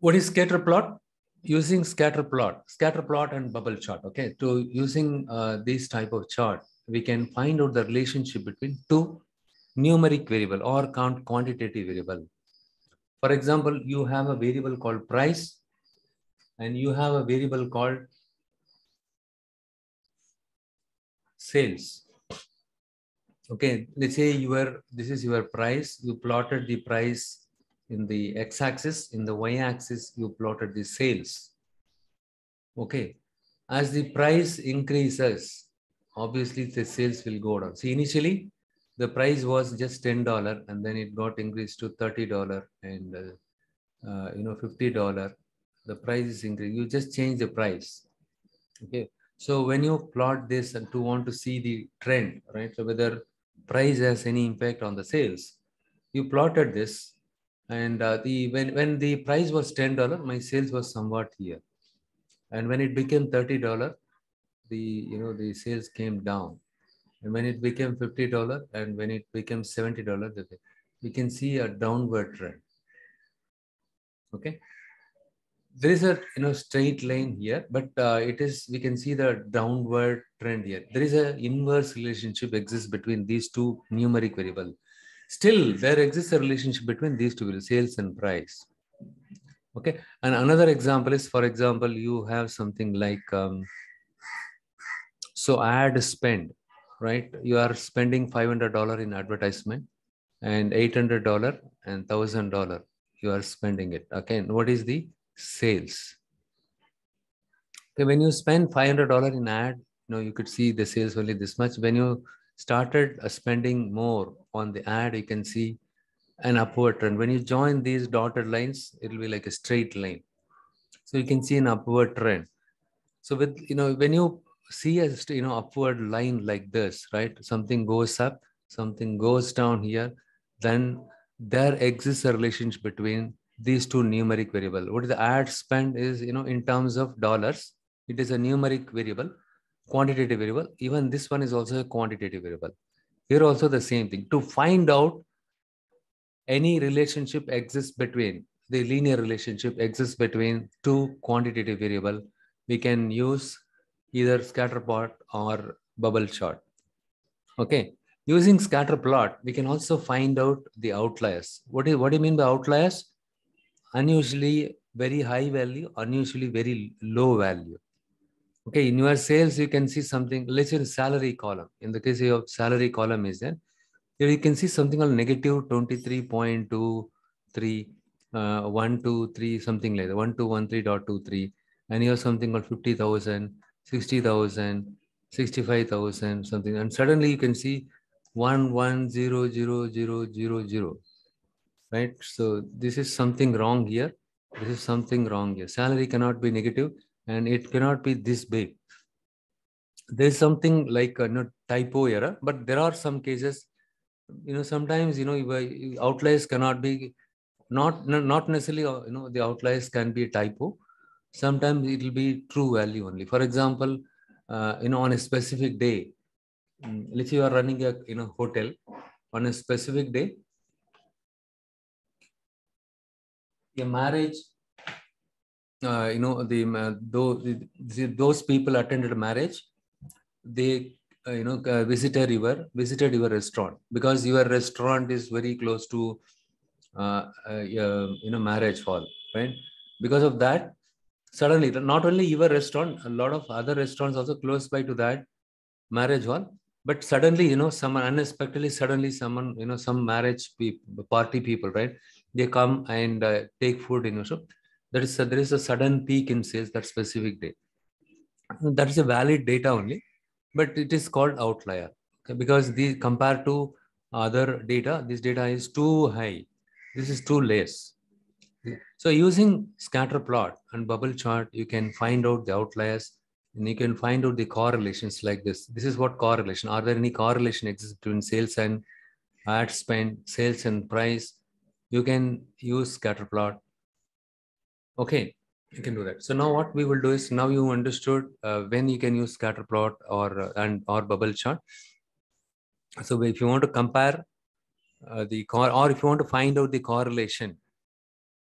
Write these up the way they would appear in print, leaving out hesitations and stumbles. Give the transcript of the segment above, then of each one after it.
What is scatter plot? Using scatter plot and bubble chart. Okay, to using this type of chart, we can find out the relationship between two numeric variable or quantitative variable. For example, you have a variable called price and you have a variable called sales. Okay, let's say this is your price. You plotted the price in the x-axis. In the y-axis, you plotted the sales. Okay, as the price increases, obviously the sales will go down. See, initially the price was just $10 and then it got increased to $30 and $50. The price is increased. You just change the price. Okay, so when you plot this and to want to see the trend, right? So whether price has any impact on the sales, you plotted this, and when the price was $10, my sales was somewhat here. And when it became $30, the sales came down. And when it became $50 and when it became $70, we can see a downward trend. Okay, there is a straight line here, but we can see the downward trend here. There is an inverse relationship exists between these two numeric variables. Still, there exists a relationship between these two variables, sales and price. Okay, and another example is, for example, you have something like so ad spend, right? You are spending $500 in advertisement and $800 and $1,000 you are spending it. Okay, and what is the sales? Okay, when you spend $500 in ad, you could see the sales only this much. When you started spending more on the ad, you can see an upward trend. When you join these dotted lines, it will be like a straight line. So you can see an upward trend. So with when you see a upward line like this, right? Something goes up, something goes down here, then there exists a relationship between these two numeric variable. What is the ad spend is in terms of dollars. It is a numeric variable, quantitative variable. Even this one is also a quantitative variable. Here also the same thing. To find out any relationship exists between the linear relationship exists between two quantitative variable, we can use either scatter plot or bubble chart. Okay, using scatter plot, we can also find out the outliers. What do you mean by outliers? Unusually very high value, unusually very low value. Okay, in your sales, you can see something, let's say salary column. In the case of salary column is there, here you can see something called negative 23.23, 123, something like that, 1213.23. And you have something called 50,000, 60,000, 65,000, something. And suddenly you can see 110000, right? So this is something wrong here. This is something wrong here. Salary cannot be negative and it cannot be this big. There is something like a typo error, but there are some cases, sometimes, outliers cannot be, not necessarily, the outliers can be a typo. Sometimes it will be true value only. For example, on a specific day, let's say you are running a, hotel on a specific day, a marriage, those people attended a marriage, they visited your restaurant because your restaurant is very close to marriage hall, right? Because of that, suddenly not only your restaurant, a lot of other restaurants also close by to that marriage hall, but suddenly someone unexpectedly, someone, some marriage party people, right? They come and take food in your shop. There is a sudden peak in sales that specific day. That is a valid data only, but it is called outlier, okay? Because the compared to other data, this data is too high. This is too less. So using scatter plot and bubble chart, you can find out the outliers and you can find out the correlations like this. This is what correlation. Are there any correlation exists between sales and ad spend, sales and price? You can use scatter plot. Okay, you can do that. So now what we will do is, now you understood when you can use scatter plot or bubble chart. So if you want to compare or if you want to find out the correlation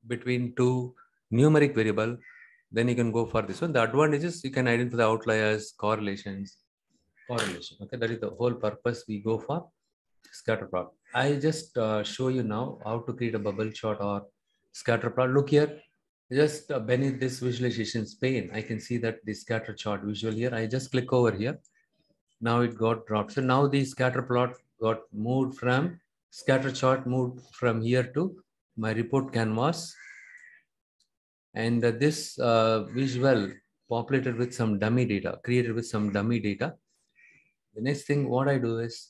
between two numeric variable, then you can go for this one. The advantage is you can identify the outliers, correlation. Okay, that is the whole purpose we go for scatter plot. I just show you now how to create a bubble chart or scatter plot. Look here, just beneath this visualization pane, I can see that the scatter chart visual here. I just click over here. Now it got dropped. So now the scatter plot got moved from scatter chart, moved from here to my report canvas. And this visual populated with some dummy data, created with some dummy data. The next thing what I do is,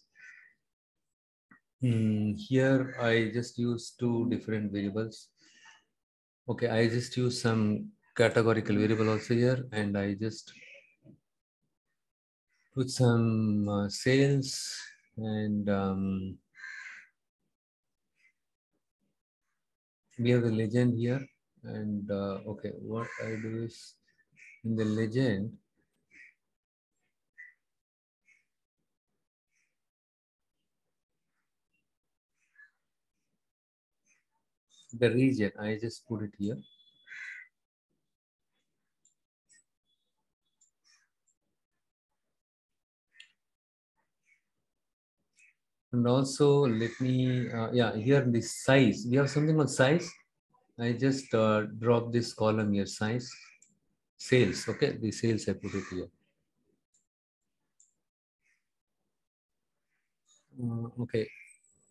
here I just use two different variables. Okay, I just use some categorical variable also here, and I just put some sales and we have the legend here. And okay, what I do is in the legend, the region, I just put it here. And also let me, yeah, here the size, we have something called size. I just drop this column here, size, sales. Okay, the sales, I put it here. Okay,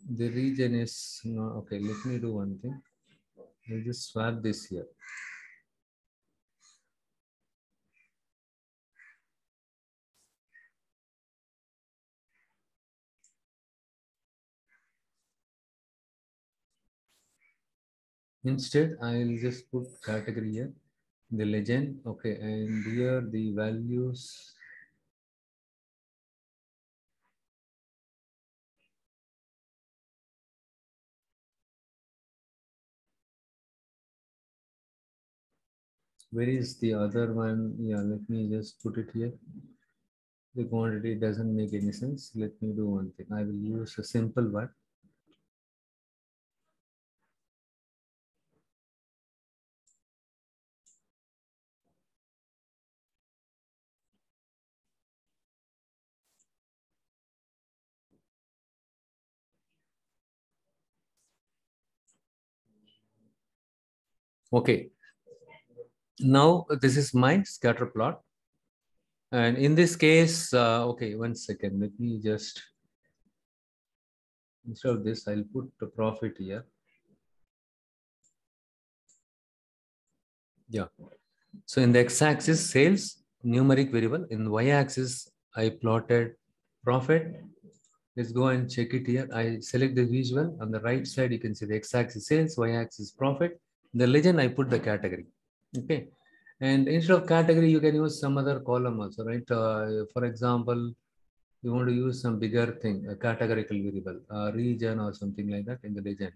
the region is, no, okay, let me do one thing. I'll just swap this here. Instead, I'll just put category here, the legend. Okay, and here the values. Where is the other one? Yeah, let me just put it here. The quantity doesn't make any sense. Let me do one thing. I will use a simple one. Okay, now this is my scatter plot. And in this case, okay, 1 second. Let me just, instead of this, I'll put the profit here. Yeah. So in the x-axis, sales, numeric variable. In the y-axis, I plotted profit. Let's go and check it here. I select the visual. On the right side, you can see the x-axis sales, y-axis profit. In the legend, I put the category. Okay. And instead of category, you can use some other column also, right? For example, you want to use some bigger thing, a categorical variable, region or something like that in the legend.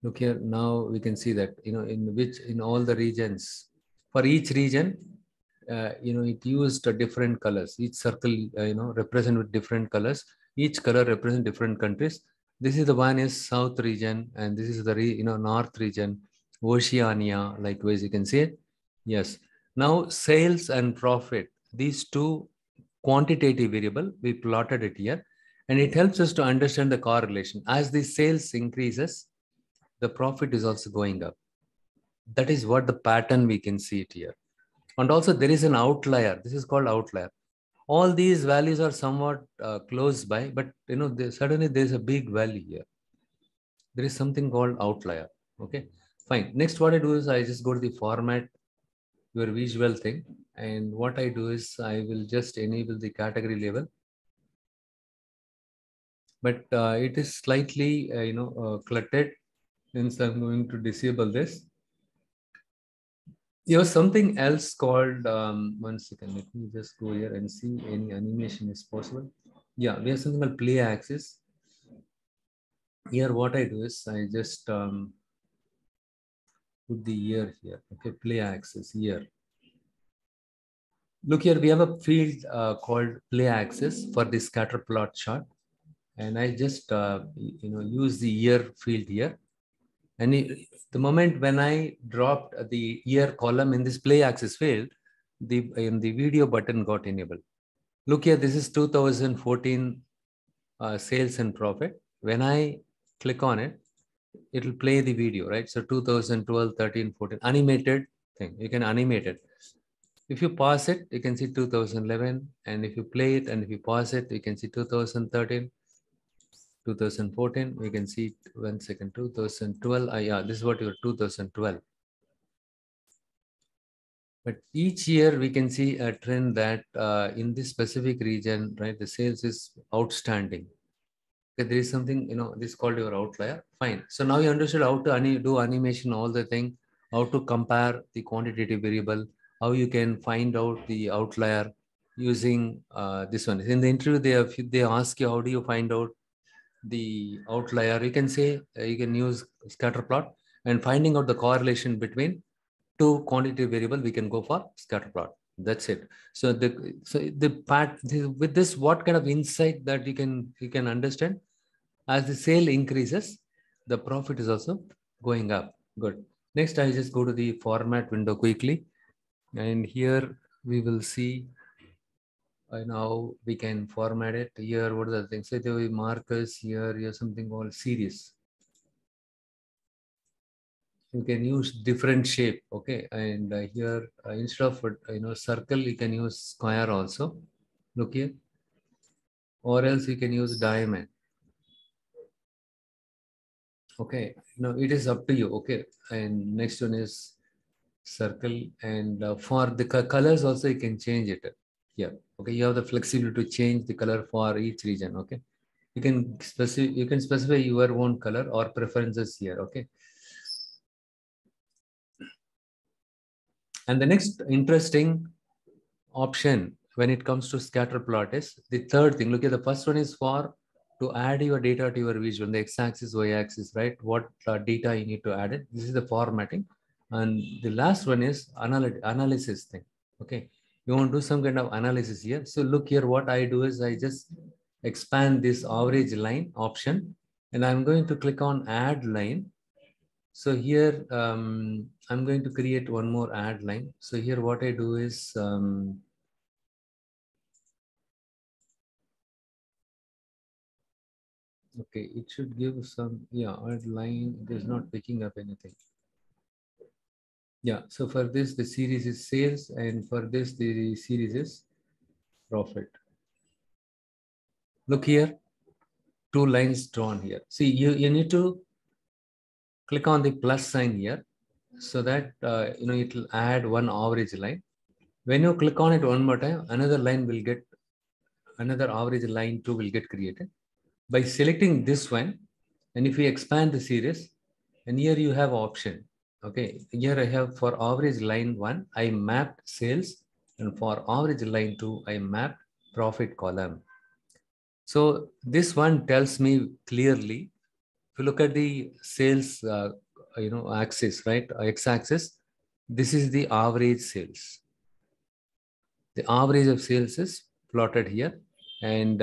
Look here, now we can see that, in all the regions, for each region, it used different colors. Each circle, represent with different colors. Each color represent different countries. This is the one is South region, and this is the, North region, Oceania, likewise, you can see it. Yes. Now, sales and profit, these two quantitative variable, we plotted it here, and it helps us to understand the correlation. As the sales increases, the profit is also going up. That is what the pattern we can see it here. And also there is an outlier. This is called outlier. All these values are somewhat close by, but suddenly there's a big value here. There is something called outlier. Okay, fine. Next, what I do is I just go to the format, your visual thing. And what I do is I will just enable the category level. But it is slightly, cluttered. Hence, I'm going to disable this. You have something else called, 1 second, let me just go here and see any animation is possible. Yeah, we have something called play axis. Here, what I do is I just put the year here. Okay, play axis year. Look here, we have a field called play axis for the scatter plot chart. And I just, use the year field here. And the moment when I dropped the year column in this play axis field, the video button got enabled. Look here, this is 2014 sales and profit. When I click on it, it will play the video, right? So 2012, 13, 14, animated thing. You can animate it. If you pause it, you can see 2011. And if you play it and if you pause it, you can see 2013, 2014. We can see 1 second, 2012. Yeah, this is what your 2012. But each year we can see a trend that in this specific region, right, the sales is outstanding. Okay, there is something, this is called your outlier. Fine. So now you understood how to do animation, all the thing, how to compare the quantitative variable, how you can find out the outlier using this one. In the interview, they ask you, how do you find out the outlier? You can say, you can use scatter plot, and finding out the correlation between two quantitative variable, we can go for scatter plot. That's it. So with this, what kind of insight that you can understand? As the sale increases, the profit is also going up. Good. Next, I'll just go to the format window quickly. And here we will see now we can format it. Here, what are the things? Say the markers here, you have something called series. You can use different shape, okay? And here, instead of circle, you can use square also. Look here. Or else you can use diamond. Okay, it is up to you. Okay, and next one is circle, and for the colors also you can change it. Yeah, okay, you have the flexibility to change the color for each region. Okay, you can specify your own color or preferences here. Okay, and the next interesting option when it comes to scatter plot is the third thing. Look at the first one is for to add your data to your visual, the x-axis, y-axis, right? What data you need to add it. This is the formatting. And the last one is analysis thing. Okay, you want to do some kind of analysis here. So look here, what I do is I just expand this average line option, and I'm going to click on add line. So here I'm going to create one more add line. So here what I do is okay, it should give some, yeah, add line. It is not picking up anything. Yeah, so for this, the series is sales, and for this, the series is profit. Look here, two lines drawn here. See, you need to click on the plus sign here so that, it will add one average line. When you click on it one more time, another average line too will get created. By selecting this one, and if we expand the series, and here you have option. Okay, here I have for average line 1, I mapped sales, and for average line 2, I mapped profit column. So this one tells me clearly, if you look at the sales, axis, right, x-axis, this is the average sales. The average of sales is plotted here, and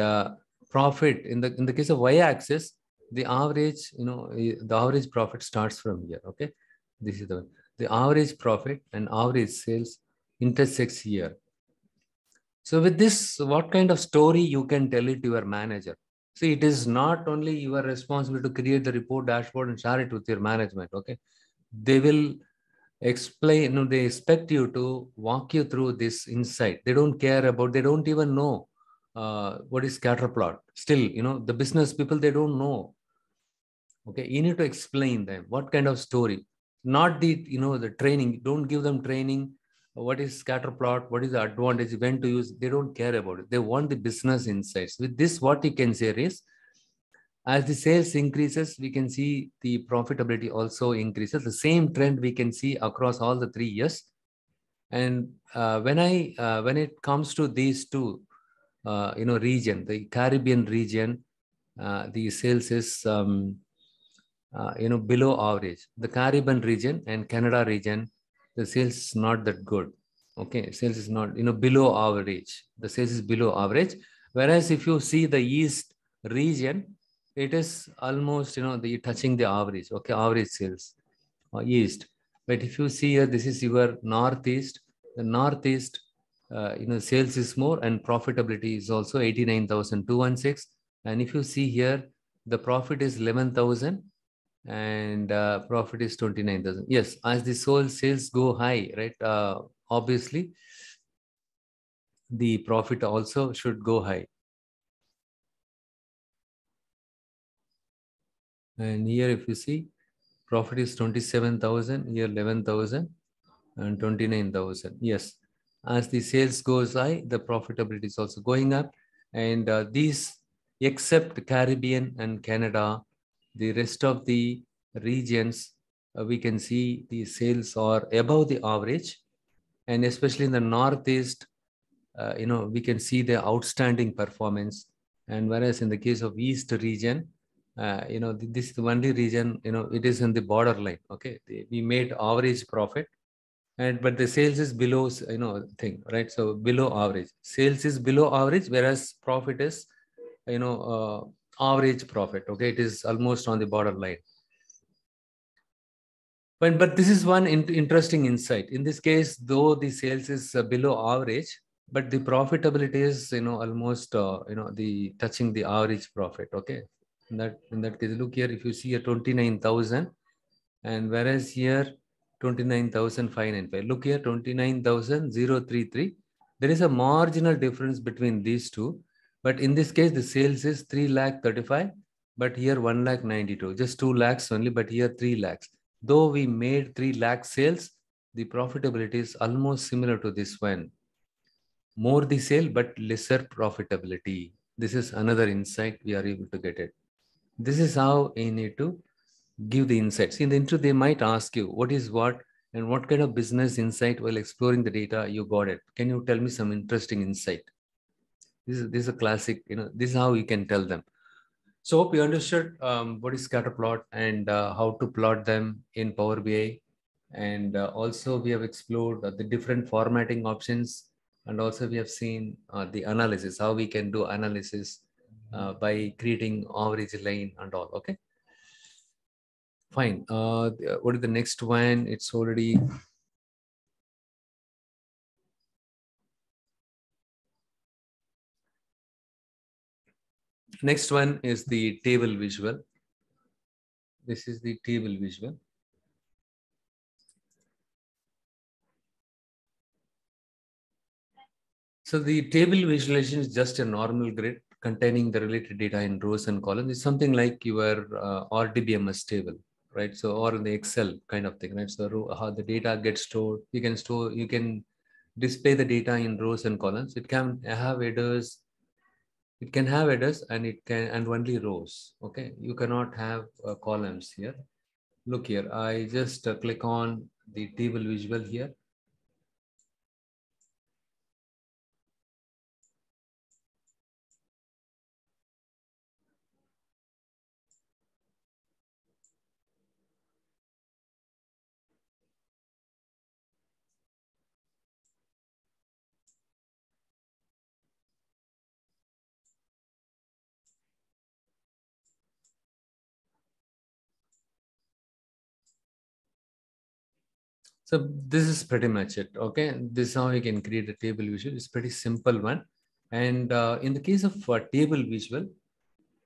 profit in the case of y-axis, the average, the average profit starts from here. Okay, this is the average profit and average sales intersects here. So with this, what kind of story you can tell it to your manager? See, it is not only your responsibility to create the report dashboard and share it with your management. Okay, they will explain, they expect you to walk you through this insight. They don't care about, they don't even know what is scatter plot. Still, the business people, they don't know. Okay, you need to explain them what kind of story, not the training. Don't give them training. What is scatter plot? What is the advantage? When to use? They don't care about it. They want the business insights. With this, what you can say is, as the sales increases, we can see the profitability also increases. The same trend we can see across all the 3 years. And when it comes to these two, region, the Caribbean region, the sales is below average. The Caribbean region and Canada region, the sales is not that good. Okay, sales is not below average. The sales is below average. Whereas if you see the East region, it is almost, the touching the average, okay, average sales east. But if you see here, this is your northeast. The northeast, sales is more and profitability is also 89,216. And if you see here, the profit is 11,000 and profit is 29,000. Yes, as the soul sales go high, right? Obviously, the profit also should go high. And here, if you see, profit is 27,000, here 11,000 and 29,000. Yes, as the sales goes high, the profitability is also going up. And these, except Caribbean and Canada, the rest of the regions, we can see the sales are above the average. And especially in the Northeast, we can see the outstanding performance. And whereas in the case of East region, this is the only region, it is in the borderline. Okay, we made average profit, and but the sales is below, thing, right? So below average, sales is below average, whereas profit is, average profit. Okay, it is almost on the borderline. But this is one interesting insight. In this case, though the sales is below average, but the profitability is, almost, the touching the average profit. Okay, in that case, look here. If you see a 29,000, and whereas here 29,595. Look here, 29,033. There is a marginal difference between these two, but in this case, the sales is 3,35,000, but here 1,92,000, just 2 lakhs only, but here 3 lakhs. Though we made 3 lakh sales, the profitability is almost similar to this one. More the sale, but lesser profitability. This is another insight we are able to get it. This is how you need to give the insights. In the intro, they might ask you, what is what and what kind of business insight while exploring the data you got it? Can you tell me some interesting insight? This is a classic, this is how you can tell them. So hope you understood what is scatter plot and how to plot them in Power BI. And also we have explored the different formatting options. And also we have seen the analysis, how we can do analysis by creating average line and all. Okay, fine. What is the next one? It's already. Next one is the table visual. This is the table visual. So the table visualization is just a normal grid containing the related data in rows and columns. It's something like your RDBMS table, right? So, or in the Excel kind of thing, right? So how the data gets stored, you can display the data in rows and columns. It can have headers. It can have headers and only rows. Okay, you cannot have columns here. Look here, I just click on the table visual here. So this is pretty much it. Okay, this is how you can create a table visual. It's pretty simple one. And in the case of table visual,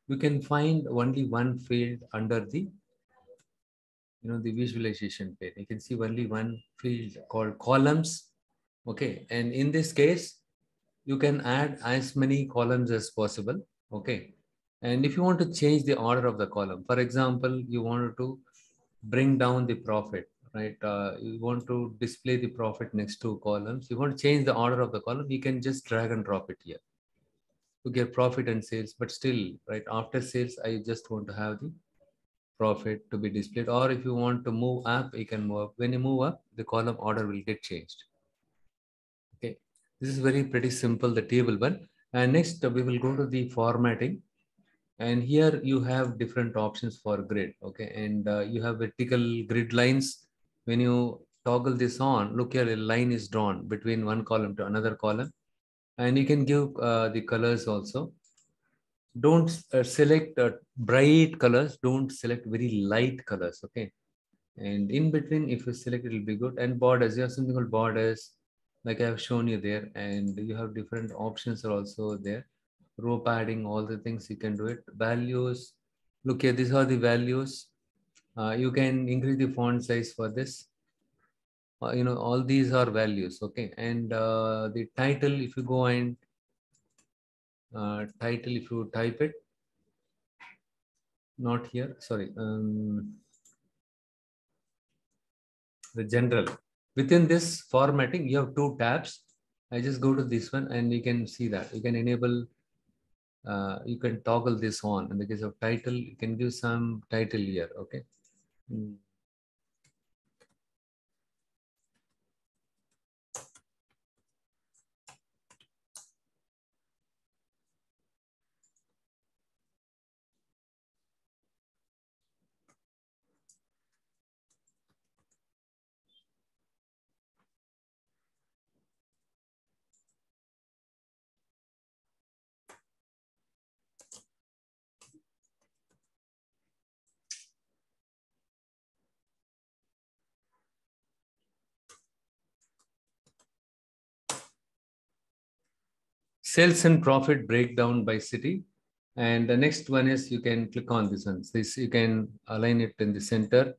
you can find only one field under the the visualization pane. You can see only one field called columns. Okay, and in this case, you can add as many columns as possible. Okay, and if you want to change the order of the column, for example, you wanted to bring down the profit, right? You want to display the profit next to columns. You want to change the order of the column, you can just drag and drop it here to get profit and sales. But still, right after sales, I just want to have the profit to be displayed. Or if you want to move up, you can move up. When you move up, the column order will get changed. Okay, this is very pretty simple, the table one. And next, we will go to the formatting. And here you have different options for grid. Okay, and you have vertical grid lines. When you toggle this on, look here, a line is drawn between one column to another column. And you can give the colors also. Don't select bright colors. Don't select very light colors. Okay. And in between, if you select, it will be good. And borders, you have something called borders, like I have shown you there. And you have different options are also there. Row padding, all the things you can do it. Values. Look here, these are the values. You can increase the font size for this. All these are values. Okay. And the title, if you go and title, if you type it, not here, sorry. The general. Within this formatting, you have two tabs. I just go to this one and you can see that. You can enable, you can toggle this on. In the case of title, you can give some title here, okay? Sales and profit breakdown by city. And the next one is you can click on this one. This you can align it in the center.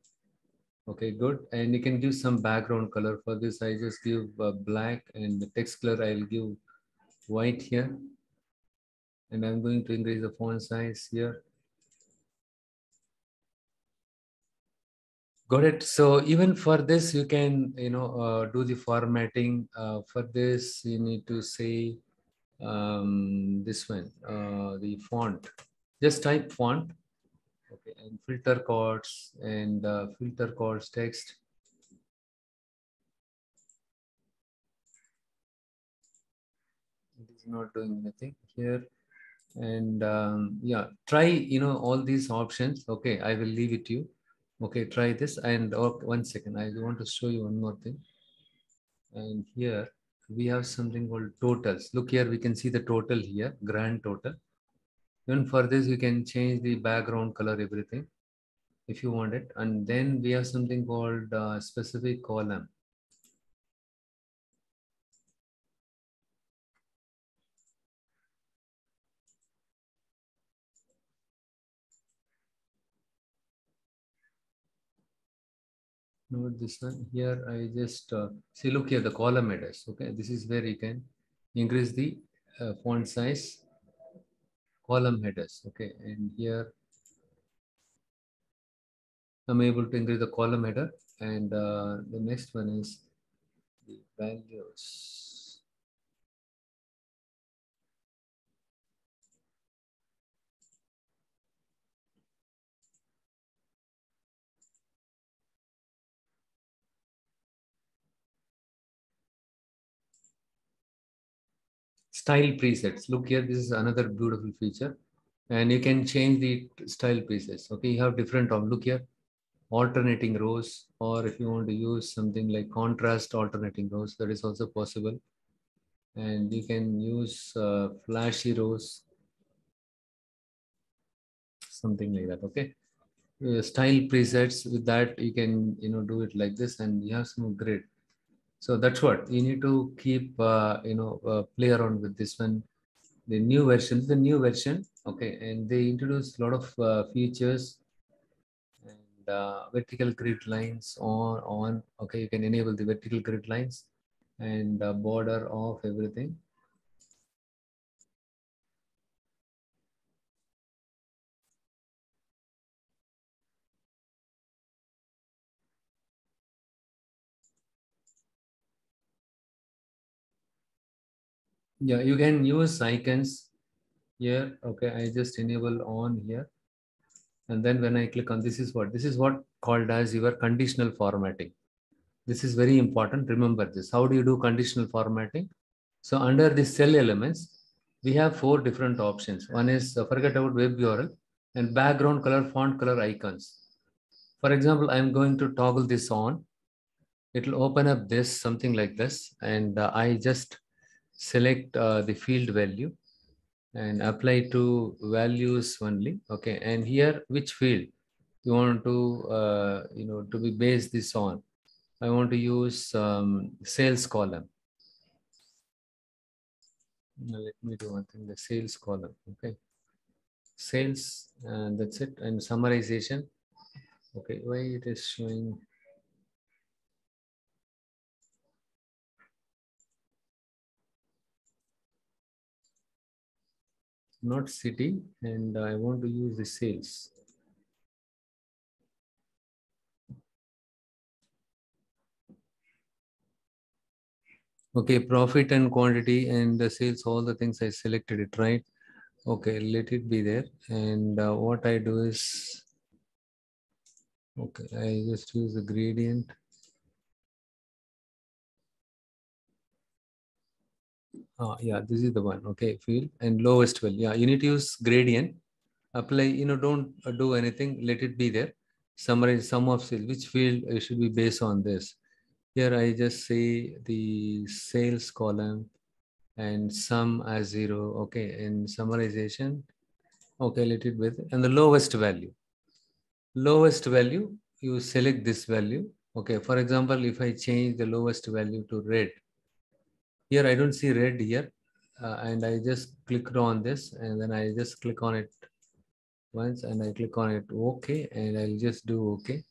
Okay, good. And you can give some background color for this. I just give black, and the text color I'll give white here. And I'm going to increase the font size here. Got it. So even for this, you can, do the formatting. For this, you need to say this one, the font. Just type font. Okay, and filter codes and filter codes text. It is not doing anything here. And yeah, try, all these options. Okay, I will leave it to you. Okay, try this. And 1 second, I want to show you one more thing. And here we have something called totals. Look here, we can see the total here, grand total. Even for this, you can change the background color, everything, if you want it. And then we have something called specific column. Note this one here. I just see, look here, the column headers. Okay, this is where you can increase the font size, column headers. Okay, and here I'm able to increase the column header. And the next one is the values. Style presets. Look here, this is another beautiful feature. And you can change the style presets. Okay, you have different look here, alternating rows, or if you want to use something like contrast alternating rows, that is also possible. And you can use flashy rows, something like that. Okay, style presets. With that, you can do it like this, and you have some grid. So that's what you need to keep play around with this one. The new version is the new version. Okay, and they introduce a lot of features. And vertical grid lines on. Okay, you can enable the vertical grid lines and border of everything. Yeah, you can use icons here. Okay, I just enable on here. And then when I click on this is what called as your conditional formatting. This is very important. Remember this. How do you do conditional formatting? So under the cell elements, we have 4 different options. One is forget about web URL and background color, font color icons. For example, I'm going to toggle this on. It will open up this something like this. And I just select the field value. and apply to values only. Okay, and here which field you want to to be based this on. I want to use sales column. Now let me do one thing, the sales column. Okay, sales, and that's it. And summarization. Okay, why it is showing? Not city, and I want to use the sales. Okay, profit and quantity and the sales, all the things I selected it, right? Okay, let it be there. And what I do is, okay, I just use the gradient. Yeah, this is the one. Okay, field and lowest value. Yeah, you need to use gradient. Apply, don't do anything. Let it be there. Summarize sum of sales. Which field should be based on this? Here I just say the sales column and sum as 0. Okay, in summarization. Okay, let it with and the lowest value. Lowest value, you select this value. Okay, for example, if I change the lowest value to red, here I don't see red here, and I just clicked on this, and then I just click on it once, and I click on it okay, and I'll just do okay.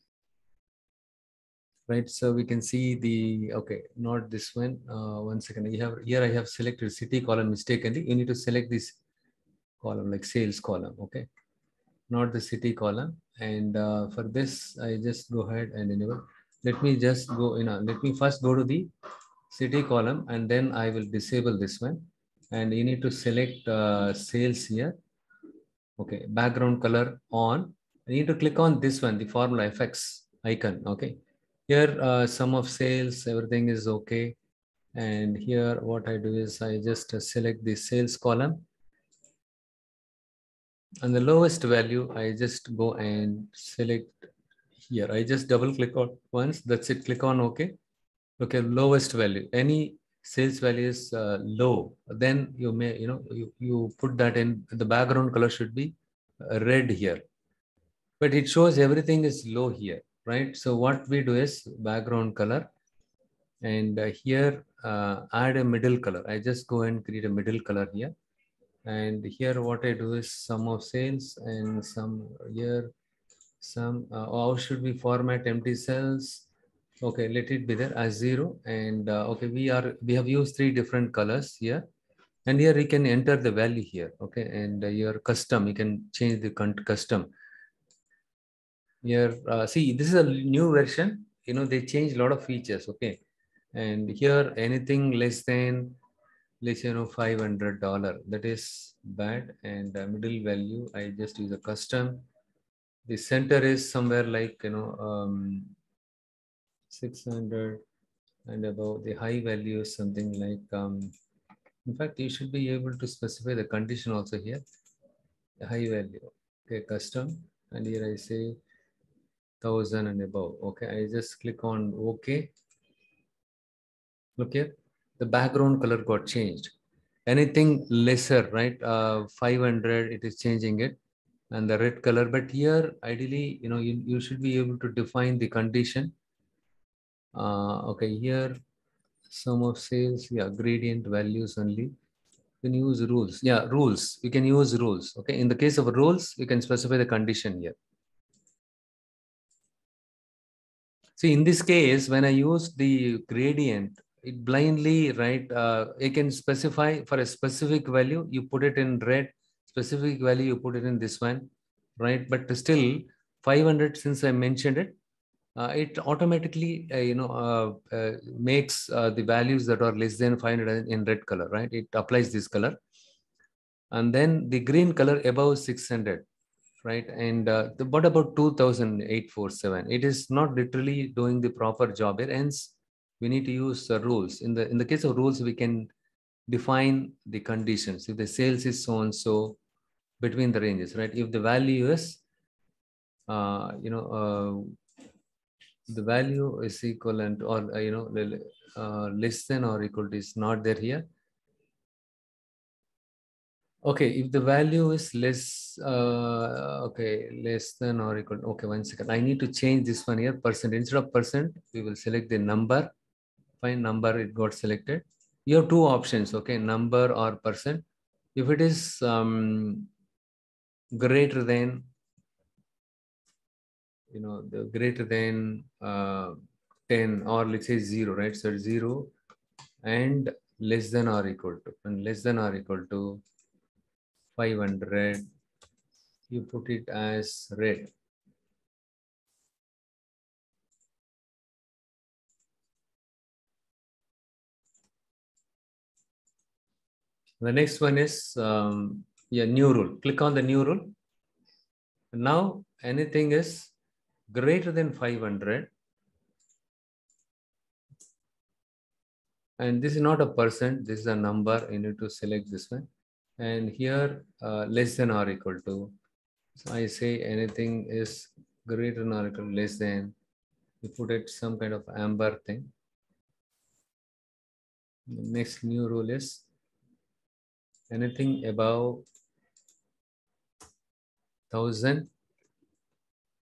Right, so we can see the, okay, not this one. One second, you have here I have selected city column mistakenly. You need to select this column like sales column. Okay, not the city column. And for this, I just go ahead and enable. Let me just go, let me first go to the city column, and then I will disable this one. And you need to select sales here. Okay, background color on. You need to click on this one, the formula FX icon. Okay, here sum of sales, everything is okay. And here what I do is I just select the sales column. And the lowest value, I just go and select here. I just double click on once. That's it. Click on OK. Okay, lowest value. Any sales value is low. Then you may, you put that in. The background color should be red here. But it shows everything is low here, right? So what we do is background color. And here add a middle color. I just go and create a middle color here. And here what I do is sum of sales and some here some how should we format empty cells. Okay, let it be there as 0. And okay, we have used 3 different colors here, and here you can enter the value here. Okay, and your custom, you can change the custom here. See, this is a new version, they change a lot of features. Okay, and here anything less than, let's say, $500, that is bad. And middle value, I just use a custom. The center is somewhere like 600, and above the high value is something like in fact you should be able to specify the condition also here, the high value. Okay, custom, and here I say 1000 and above. Okay, I just click on OK. Look here, the background color got changed. Anything lesser, right, 500, it is changing it, and the red color. But here ideally, you should be able to define the condition. Okay, here sum of sales, yeah, gradient values only. You can use rules. Yeah, rules. You can use rules. Okay, in the case of rules, you can specify the condition here. See, in this case, when I use the gradient, it blindly, right, you can specify for a specific value, you put it in red, specific value, you put it in this one, right? But still, 500, since I mentioned it, it automatically, makes the values that are less than 500 in red color, right? It applies this color. And then the green color above 600, right? And what about 2847? It is not literally doing the proper job here. Hence, we need to use rules. In the case of rules, we can define the conditions. If the sales is so and so between the ranges, right? If the value is, the value is equivalent or less than or equal to is not there here. Okay, if the value is less, less than or equal, okay, 1 second. I need to change this one here, percent. Instead of percent, we will select the number. Fine, number, it got selected. You have two options, okay, number or percent. If it is greater than, the greater than 10, or let's say 0, right? So 0 and less than or equal to, and less than or equal to 500, you put it as red. The next one is new rule. Click on the new rule. Now anything is greater than 500, and this is not a percent, this is a number. You need to select this one, and here less than or equal to. So I say anything is greater than or equal to less than. You put it some kind of amber thing. The next new rule is anything above 1000.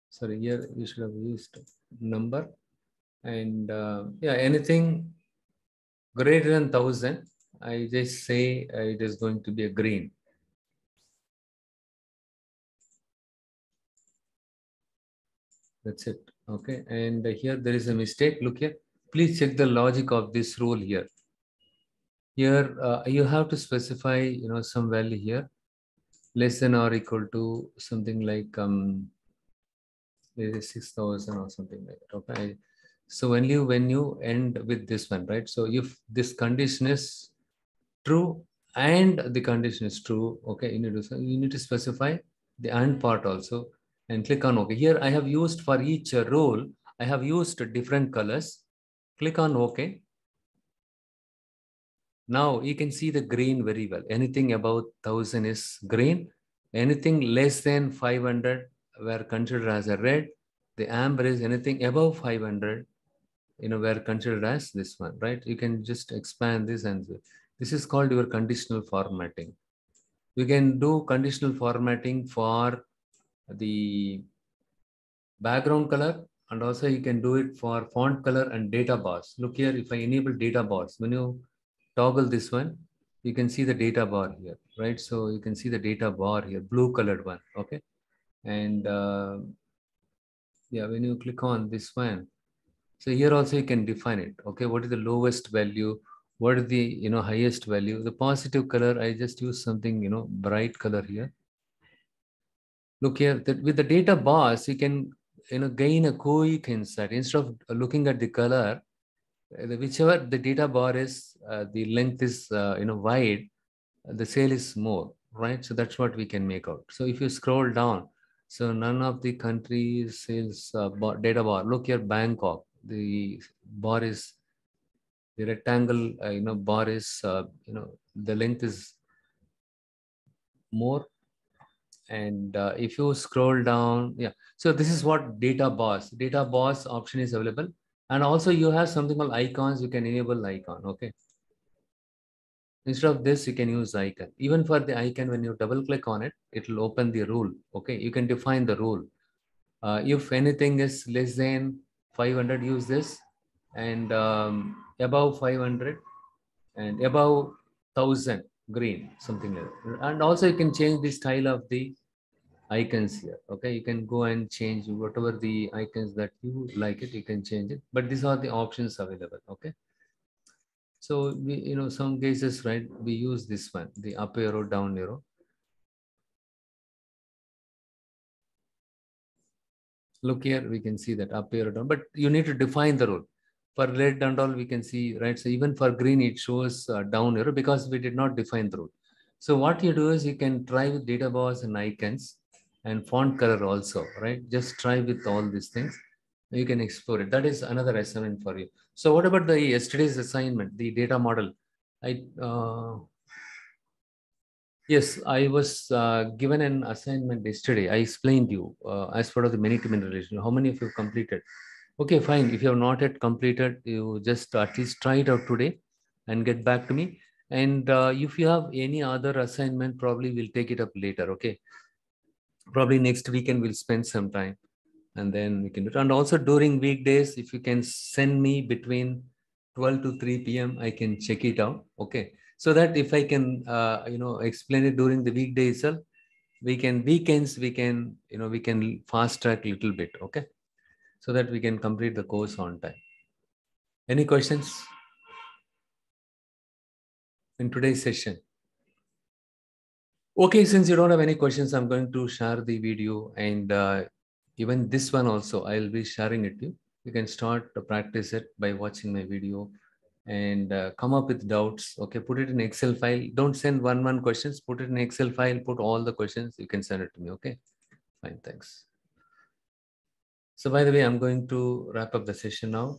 Sorry, here you should have used number, and yeah, anything greater than 1000, I just say it is going to be a green. That's it. Okay, and here there is a mistake. Look here. Please check the logic of this rule here. Here you have to specify, some value here, less than or equal to something like 6,000 or something like that. Okay. So when you end with this one, right? So if this condition is true and the condition is true, okay, you need to specify the and part also, and click on OK. Here I have used for each role, I have used different colors. Click on OK. Now you can see the green very well. Anything about 1000 is green. Anything less than 500 were considered as a red. The amber is anything above 500, were considered as this one, right? You can just expand this, and this is called your conditional formatting. You can do conditional formatting for the background color, and also you can do it for font color and data bars. Look here, if I enable data bars, when you toggle this one, you can see the data bar here, right? So you can see the data bar here, blue colored one, okay? And yeah, when you click on this one, so here also you can define it, okay? What is the lowest value? What is the, highest value? The positive color, I just use something, bright color here. Look here, with the data bars, you can, gain a quick insight. Instead of looking at the color, whichever the data bar is, the length is, wide, the sale is more, right? So that's what we can make out. So if you scroll down, so none of the countries sales data bar. Look here, Bangkok. The bar is the rectangle. Bar is the length is more. And if you scroll down, yeah. So this is what data bars option is available, and also you have something called icons. You can enable icon, okay? Instead of this, you can use icon. Even for the icon, when you double click on it, it will open the rule. Okay, you can define the rule. If anything is less than 500, use this, and above 500 and above 1000, green, something like that. And also you can change the style of the icons here. Okay, you can go and change whatever the icons that you like it, you can change it. But these are the options available. Okay. So we, some cases, right, we use this one, the up arrow, down arrow. Look here, we can see that up arrow, down, but you need to define the rule. For red and all, we can see, right? So even for green, it shows down arrow because we did not define the rule. So what you do is you can try with data bars and icons and font color also, right? Just try with all these things. You can explore it. That is another assignment for you. So what about the yesterday's assignment, the data model? Yes, I was given an assignment yesterday. I explained you as part of the many-to-many relation. How many of you have completed? Okay, fine. If you have not yet completed, you just at least try it out today and get back to me. And if you have any other assignment, probably we'll take it up later. Okay. Probably next weekend we'll spend some time and then we can do it. And also during weekdays, if you can send me between 12 to 3 p.m., I can check it out. Okay. So that if I can, explain it during the weekday itself, weekends, we can fast track a little bit. Okay. So that we can complete the course on time. Any questions in today's session? Okay, since you don't have any questions, I'm going to share the video, and even this one also, I'll be sharing it to you. You can start to practice it by watching my video and come up with doubts. Okay, put it in Excel file. Don't send one questions, put it in Excel file, put all the questions, you can send it to me. Okay, fine, thanks. So by the way, I'm going to wrap up the session now.